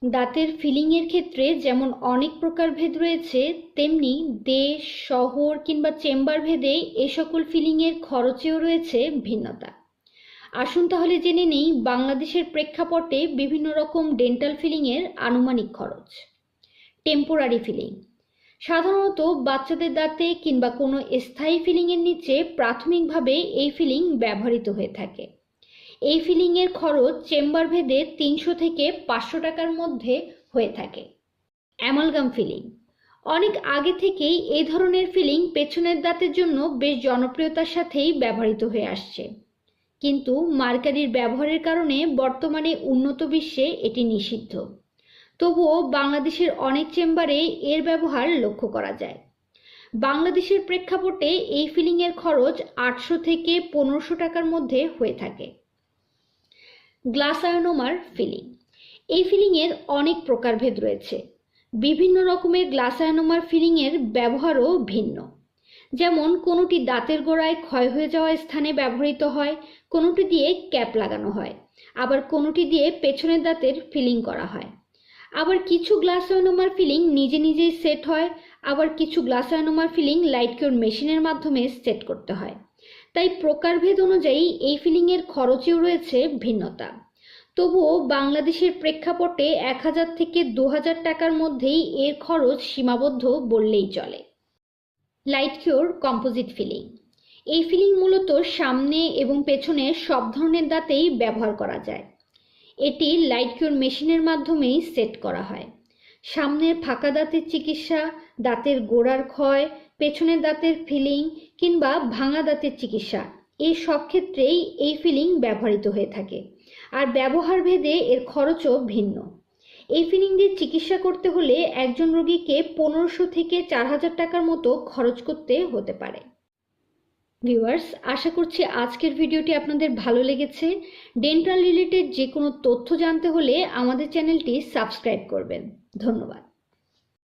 দাঁতের ফিলিংয়ের ক্ষেত্রে যেমন অনেক প্রকারভেদ রয়েছে, তেমনি দেশ, শহর কিংবা চেম্বার ভেদে এ সকল ফিলিংয়ের খরচেও রয়েছে ভিন্নতা। আসুন তাহলে জেনে নেই বাংলাদেশের প্রেক্ষাপটে বিভিন্ন রকম ডেন্টাল ফিলিংয়ের আনুমানিক খরচ। টেম্পোরারি ফিলিং সাধারণত বাচ্চাদের দাঁতে কিংবা কোনো স্থায়ী ফিলিংয়ের নিচে প্রাথমিকভাবে এই ফিলিং ব্যবহৃত হয়ে থাকে। এই ফিলিংয়ের খরচ চেম্বার ভেদে 300 থেকে 500 টাকার মধ্যে হয়ে থাকে। অ্যামালগাম ফিলিং অনেক আগে থেকেই এই ধরনের ফিলিং পেছনের দাঁতের জন্য বেশ জনপ্রিয়তার সাথেই ব্যবহৃত হয়ে আসছে, কিন্তু মার্কারির ব্যবহারের কারণে বর্তমানে উন্নত বিশ্বে এটি নিষিদ্ধ। তবুও বাংলাদেশের অনেক চেম্বারে এর ব্যবহার লক্ষ্য করা যায়। বাংলাদেশের প্রেক্ষাপটে এই ফিলিংয়ের খরচ 800 থেকে 1500 টাকার মধ্যে হয়ে থাকে। গ্লাস আয়োনোমার ফিলিং এই ফিলিংয়ের অনেক প্রকারভেদ রয়েছে। বিভিন্ন রকমের গ্লাস আয়োনোমার ফিলিংয়ের ব্যবহারও ভিন্ন। যেমন কোনোটি দাঁতের গোড়ায় ক্ষয় হয়ে যাওয়া স্থানে ব্যবহৃত হয়, কোনোটি দিয়ে ক্যাপ লাগানো হয়, আবার কোনোটি দিয়ে পেছনের দাঁতের ফিলিং করা হয়। আবার কিছু গ্লাস আয়োনোমার ফিলিং নিজে নিজেই সেট হয়, আবার কিছু গ্লাস আয়োনোমার ফিলিং লাইট কিউর মেশিনের মাধ্যমে সেট করতে হয়। তাই প্রকারভেদ অনুযায়ী এই ফিলিংয়ের খরচেও রয়েছে ভিন্নতা। তবুও বাংলাদেশের প্রেক্ষাপটে 1000 থেকে 2000 টাকার মধ্যেই এর খরচ সীমাবদ্ধ বললেই চলে। লাইট কিউর কম্পোজিট ফিলিং এই ফিলিং মূলত সামনে এবং পেছনে সব ধরনের দাঁতেই ব্যবহার করা যায়। এটি লাইট কিউর মেশিনের মাধ্যমেই সেট করা হয়। সামনের ফাঁকা দাঁতের চিকিৎসা, দাঁতের গোড়ার ক্ষয়, পেছনের দাঁতের ফিলিং কিংবা ভাঙা দাঁতের চিকিৎসা, এই সব ক্ষেত্রেই এই ফিলিং ব্যবহৃত হয়ে থাকে। আর ব্যবহার ভেদে এর খরচও ভিন্ন। এই ফিলিং দিয়ে চিকিৎসা করতে হলে একজন রোগীকে 1500 থেকে 4000 টাকার মতো খরচ করতে হতে পারে। ভিউয়ার্স, আশা করছি আজকের ভিডিওটি আপনাদের ভালো লেগেছে। ডেন্টাল রিলেটেড যে কোনো তথ্য জানতে হলে আমাদের চ্যানেলটি সাবস্ক্রাইব করবেন। ধন্যবাদ।